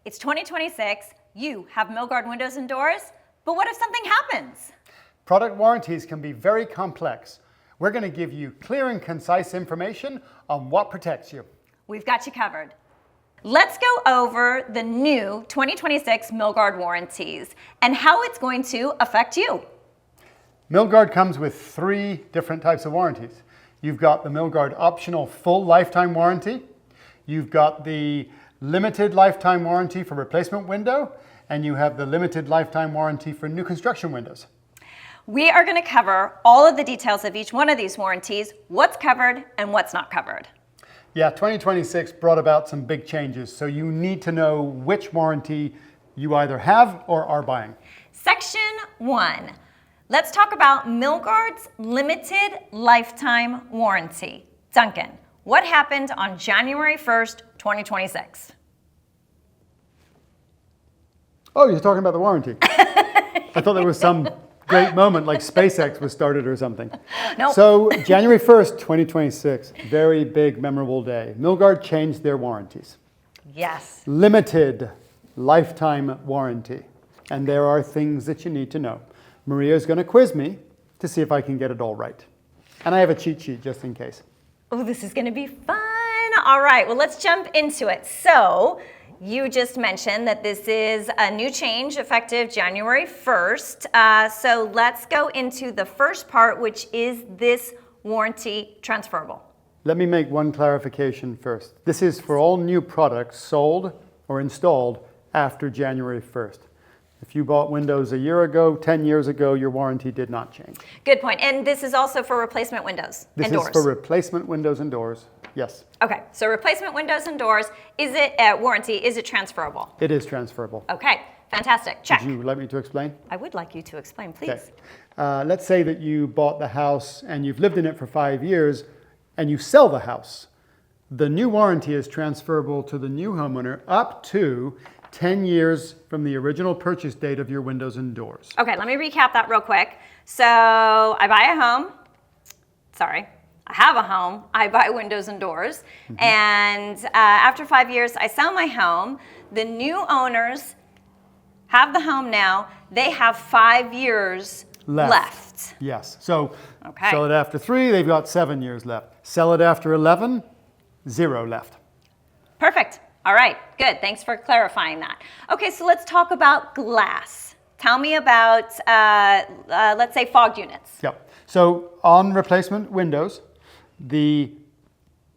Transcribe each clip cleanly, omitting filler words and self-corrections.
It's 2026, you have Milgard windows and doors, but what if something happens? Product warranties can be very complex. We're going to give you clear and concise information on what protects you. We've got you covered. Let's go over the new 2026 Milgard warranties and how it's going to affect you. Milgard comes with 3 different types of warranties. You've got the Milgard optional full lifetime warranty. You've got the limited lifetime warranty for replacement window, and you have the limited lifetime warranty for new construction windows. We are going to cover all of the details of each one of these warranties, what's covered and what's not covered. Yeah, 2026 brought about some big changes, so you need to know which warranty you either have or are buying. Section 1. Let's talk about Milgard's limited lifetime warranty. Duncan, what happened on January 1st, 2026? Oh, you're talking about the warranty. I thought there was some great moment like SpaceX was started or something. Nope. So January 1st, 2026, very big, memorable day. Milgard changed their warranties. Yes. Limited lifetime warranty. And there are things that you need to know. Maria's going to quiz me to see if I can get it all right. And I have a cheat sheet just in case. Oh, this is going to be fun. All right, well, let's jump into it. So you just mentioned that this is a new change effective January 1st. So let's go into the first part, which is this warranty transferable. Let me make one clarification first. This is for all new products sold or installed after January 1st. If you bought windows a year ago, 10 years ago, your warranty did not change. Good point. And this is also for replacement windows and doors? This is for replacement windows and doors, yes. Okay, so replacement windows and doors, is it warranty, is it transferable? It is transferable. Okay, fantastic, check. Would you like me to explain? I would like you to explain, please. Okay. Let's say that you bought the house and you've lived in it for 5 years and you sell the house. The new warranty is transferable to the new homeowner up to 10 years from the original purchase date of your windows and doors. Okay, let me recap that real quick. So I buy a home, I have a home, I buy windows and doors, and after 5 years, I sell my home. The new owners have the home now. They have 5 years left. Yes, so sell it after 3, they've got 7 years left. Sell it after 11, 0 left. Perfect. All right, good. Thanks for clarifying that. Okay, so let's talk about glass. Tell me about, let's say, fogged units. Yep. So on replacement windows, the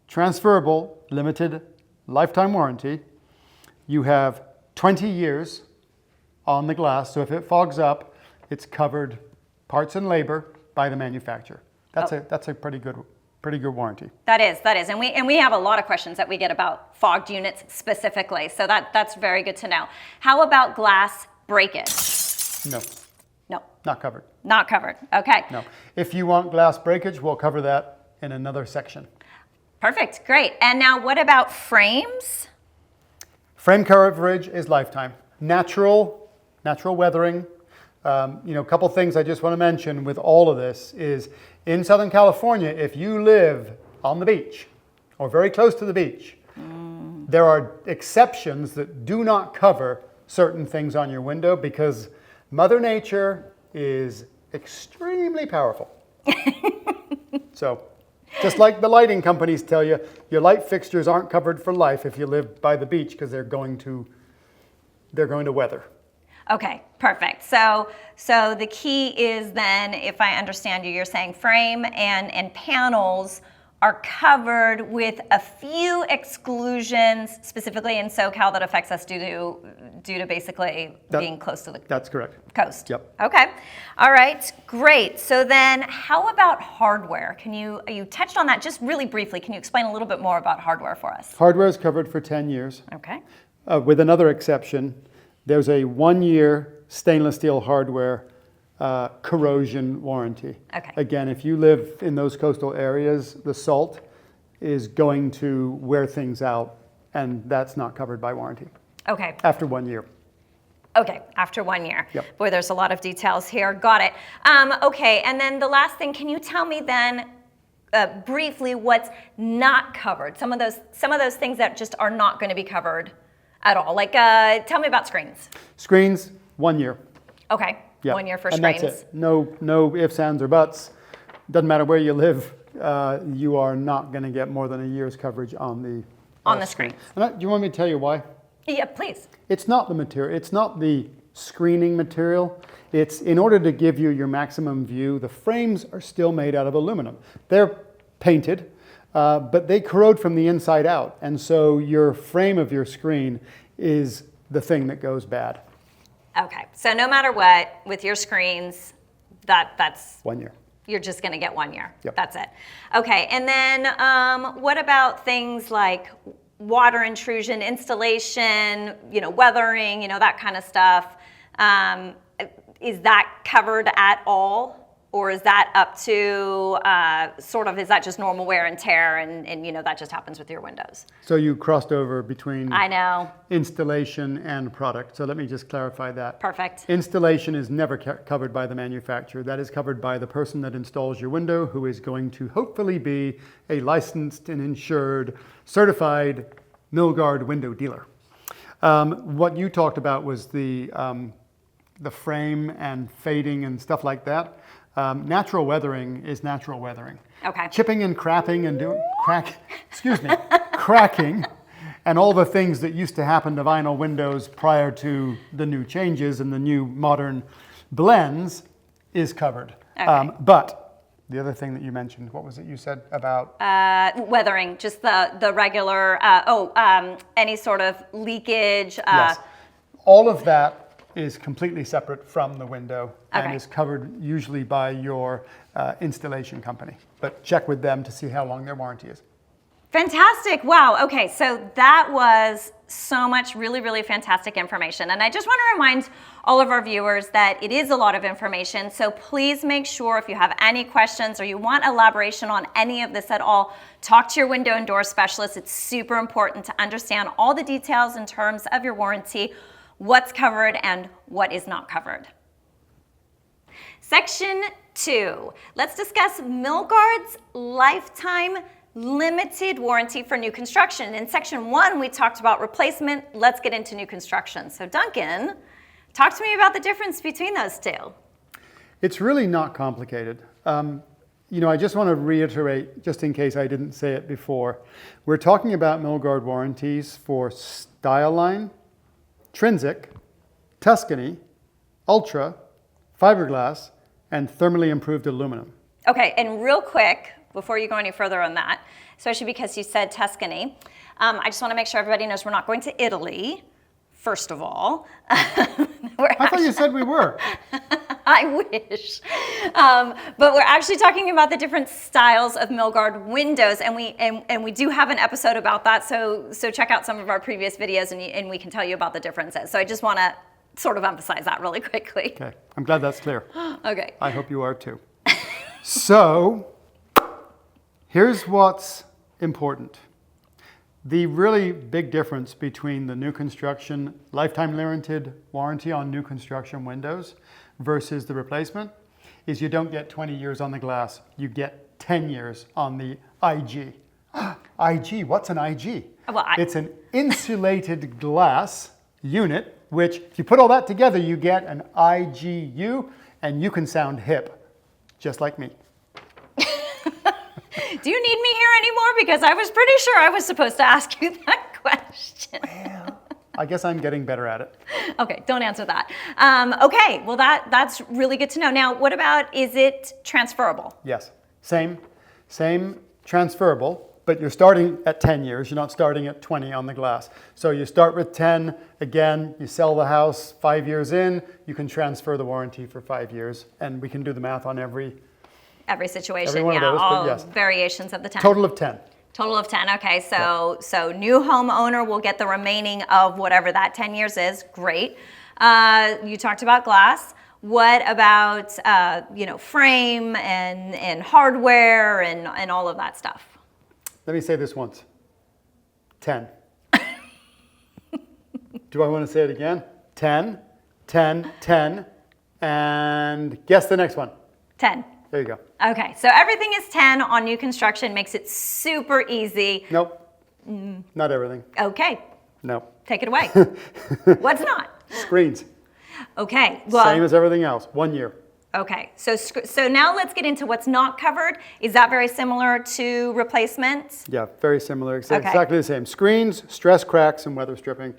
transferable limited lifetime warranty, you have 20 years on the glass. So if it fogs up, it's covered parts and labor by the manufacturer. That's a pretty good warranty. That is, and we have a lot of questions that we get about fogged units specifically, so that's very good to know. How about glass breakage? No. Not covered. Not covered, okay. No. If you want glass breakage, we'll cover that in another section. Perfect, great. And now what about frames? Frame coverage is lifetime. Natural weathering. A couple things I just want to mention with all of this is in Southern California, if you live on the beach or very close to the beach, there are exceptions that do not cover certain things on your window because Mother Nature is extremely powerful. So just like the lighting companies tell you, your light fixtures aren't covered for life if you live by the beach because they're going to weather. Okay, perfect. So the key is then, if I understand you, you're saying frame and panels are covered with a few exclusions, specifically in SoCal, that affects us due to basically being close to the That's correct. coast. Yep. Okay. All right. Great. So then, how about hardware? You touched on that just really briefly. Can you explain a little bit more about hardware for us? Hardware is covered for 10 years. Okay. With another exception, there's a 1-year stainless steel hardware corrosion warranty. Okay. Again, if you live in those coastal areas, the salt is going to wear things out, and that's not covered by warranty. Okay. After 1 year. Okay, after 1 year. Yep. Boy, there's a lot of details here. Got it. Okay, and then the last thing, can you tell me then briefly what's not covered. Some of those things that just are not going to be covered at all. Like, tell me about screens. Screens, 1 year. Okay, Yeah. 1 year for and screens. That's it. No ifs, ands, or buts. Doesn't matter where you live. You are not going to get more than a year's coverage on the screen. And do you want me to tell you why? Yeah, please. It's not the material. It's not the screening material. It's in order to give you your maximum view. The frames are still made out of aluminum. They're painted, but they corrode from the inside out, and so your frame of your screen is the thing that goes bad. Okay, so no matter what, with your screens, that's 1 year. You're just going to get 1 year. Yep. That's it. Okay, and then what about things like water intrusion, installation, weathering, that kind of stuff? Is that covered at all? Or is that up to is that just normal wear and tear and that just happens with your windows? So you crossed over between I know. Installation and product. So let me just clarify that. Perfect. Installation is never covered by the manufacturer. That is covered by the person that installs your window, who is going to hopefully be a licensed and insured, certified Milgard window dealer. What you talked about was the frame and fading and stuff like that. Natural weathering is natural weathering. Okay. Chipping and crapping and cracking, and all the things that used to happen to vinyl windows prior to the new changes and the new modern blends is covered. Okay. But the other thing that you mentioned, what was it you said about? Weathering, just the regular, any sort of leakage. Yes. All of that is completely separate from the window and Okay. is covered usually by your installation company. But check with them to see how long their warranty is. Fantastic. Wow. Okay. So that was so much really, really fantastic information. And I just want to remind all of our viewers that it is a lot of information. So please make sure if you have any questions or you want elaboration on any of this at all, talk to your window and door specialist. It's super important to understand all the details in terms of your warranty, what's covered and what is not covered. Section 2. Let's discuss Milgard's lifetime limited warranty for new construction. In section 1, we talked about replacement. Let's get into new construction. So Duncan, talk to me about the difference between those two. It's really not complicated. I just want to reiterate, just in case I didn't say it before, we're talking about Milgard warranties for Styline, Intrinsic, Tuscany, Ultra, fiberglass, and thermally improved aluminum. Okay, and real quick, before you go any further on that, especially because you said Tuscany, I just want to make sure everybody knows we're not going to Italy, first of all. I thought you said we were. I wish. But we're actually talking about the different styles of Milgard windows, and we do have an episode about that, so check out some of our previous videos and we can tell you about the differences. So I just want to sort of emphasize that really quickly. Okay, I'm glad that's clear. Okay. I hope you are too. So, here's what's important. The really big difference between the new construction lifetime limited warranty on new construction windows versus the replacement is you don't get 20 years on the glass, you get 10 years on the IG. IG, what's an IG? Well, It's an insulated glass unit, which if you put all that together, you get an IGU, and you can sound hip, just like me. Do you need me here anymore? Because I was pretty sure I was supposed to ask you that question. Well, I guess I'm getting better at it. Okay, don't answer that. Okay, well that's really good to know. Now, what about, is it transferable? Yes, same transferable, but you're starting at 10 years. You're not starting at 20 on the glass. So you start with 10, again, you sell the house 5 years in, you can transfer the warranty for 5 years, and we can do the math on every situation, every one of those, all but yes. variations of the 10. Total of 10. Total of 10, okay, so new homeowner will get the remaining of whatever that 10 years is, great. You talked about glass. What about, frame and hardware and all of that stuff? Let me say this once. 10. Do I want to say it again? 10, 10, 10, and guess the next one. 10. There you go. Okay, so everything is 10 on new construction, makes it super easy. Nope. Not everything. Okay, No. take it away. What's not? Screens. Okay, well, Same as everything else. 1 year. okay, so now let's get into what's not covered. Is that very similar to replacement? Yeah, very similar. Okay. Exactly the same. Screens, stress cracks, and weather stripping,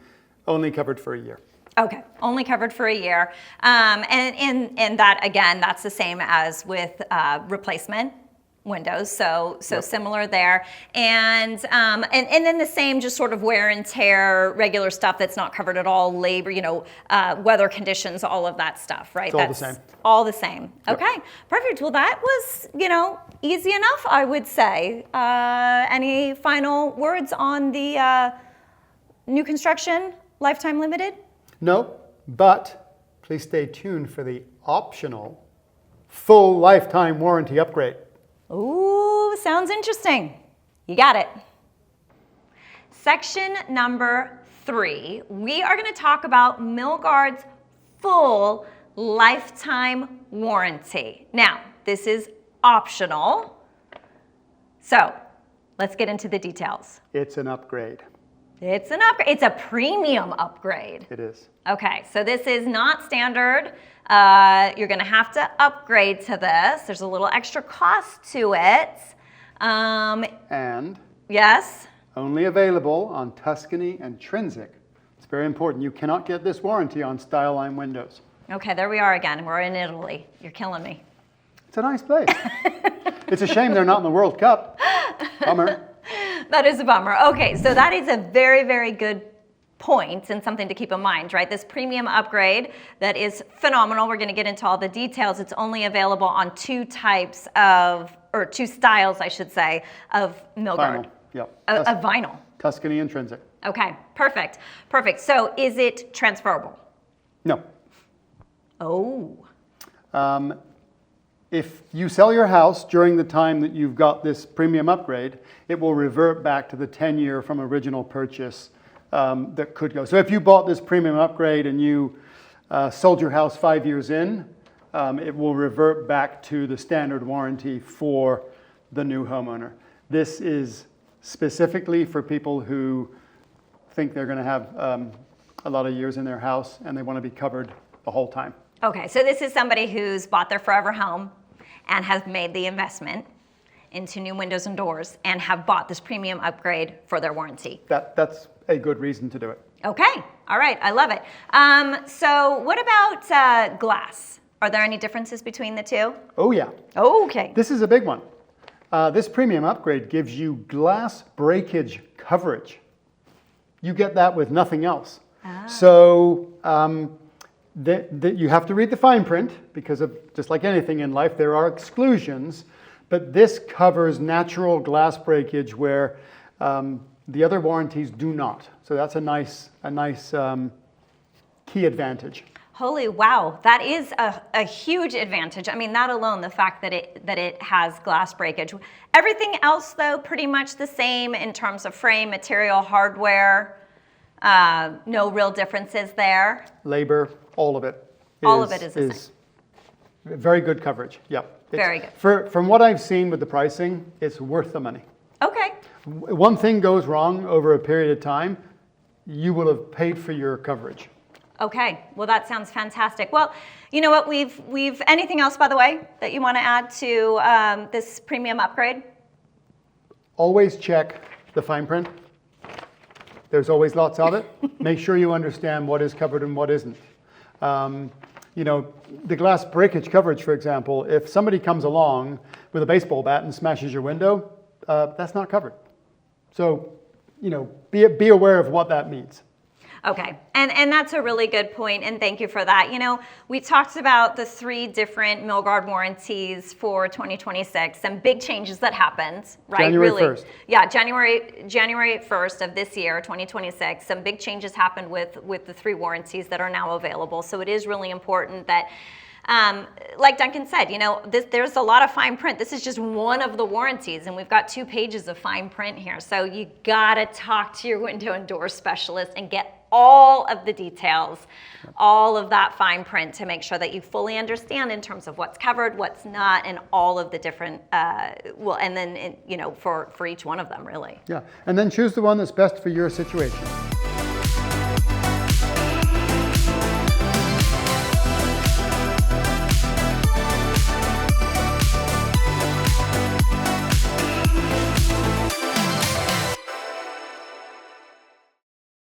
only covered for a year. Okay, only covered for a year. And that, again, that's the same as with replacement windows, so Yep. similar there. And then the same just sort of wear and tear, regular stuff that's not covered at all, labor, weather conditions, all of that stuff, right? It's all the same. All the same. Yep. Okay, perfect. Well, that was, easy enough, I would say. Any final words on the new construction, lifetime limited? No, but please stay tuned for the optional full lifetime warranty upgrade. Ooh, sounds interesting. You got it. Section number 3, we are going to talk about Milgard's full lifetime warranty. Now, this is optional, so let's get into the details. It's an upgrade. It's an upgrade. It's a premium upgrade. It is. Okay, so this is not standard. You're going to have to upgrade to this. There's a little extra cost to it. And Yes? only available on Tuscany and Intrinsic. It's very important. You cannot get this warranty on Style Line windows. Okay, there we are again. We're in Italy. You're killing me. It's a nice place. It's a shame they're not in the World Cup. Bummer. That is a bummer. Okay, so that is a very, very good point and something to keep in mind, right? This premium upgrade that is phenomenal. We're going to get into all the details. It's only available on two styles, I should say, of Milgard. Vinyl. Yep. A vinyl. Tuscany Intrinsic. Okay, perfect. Perfect. So is it transferable? No. Oh. If you sell your house during the time that you've got this premium upgrade, it will revert back to the 10-year from original purchase that could go. So if you bought this premium upgrade and you sold your house 5 years in, it will revert back to the standard warranty for the new homeowner. This is specifically for people who think they're going to have a lot of years in their house and they want to be covered the whole time. Okay, so this is somebody who's bought their forever home and has made the investment into new windows and doors and have bought this premium upgrade for their warranty. That's a good reason to do it. Okay, all right, I love it. So what about glass? Are there any differences between the two? Oh yeah. Okay. This is a big one. This premium upgrade gives you glass breakage coverage. You get that with nothing else. So you have to read the fine print because of just like anything in life, there are exclusions, but this covers natural glass breakage where the other warranties do not. So that's a nice key advantage. Holy wow, that is a huge advantage. I mean, that alone, the fact that it has glass breakage. Everything else, though, pretty much the same in terms of frame, material, hardware. No real differences there. Labor, all of it. All of it is the same. Very good coverage. Yep. Very good. From what I've seen with the pricing, it's worth the money. Okay. One thing goes wrong over a period of time, you will have paid for your coverage. Okay, well that sounds fantastic. Well, you know what, we've anything else, by the way, that you want to add to this premium upgrade? Always check the fine print. There's always lots of it. Make sure you understand what is covered and what isn't. The glass breakage coverage, for example, if somebody comes along with a baseball bat and smashes your window, that's not covered. So, be aware of what that means. Okay, and that's a really good point, and thank you for that. We talked about the 3 different Milgard warranties for 2026, some big changes that happened, right? January 1st. Yeah, January 1st of this year, 2026, some big changes happened with the 3 warranties that are now available. So it is really important that, like Duncan said, there's a lot of fine print. This is just one of the warranties, and we've got 2 pages of fine print here. So you gotta talk to your window and door specialist and get all of the details, all of that fine print to make sure that you fully understand in terms of what's covered, what's not, and all of the different, and then, for each one of them, really. Yeah, and then choose the one that's best for your situation.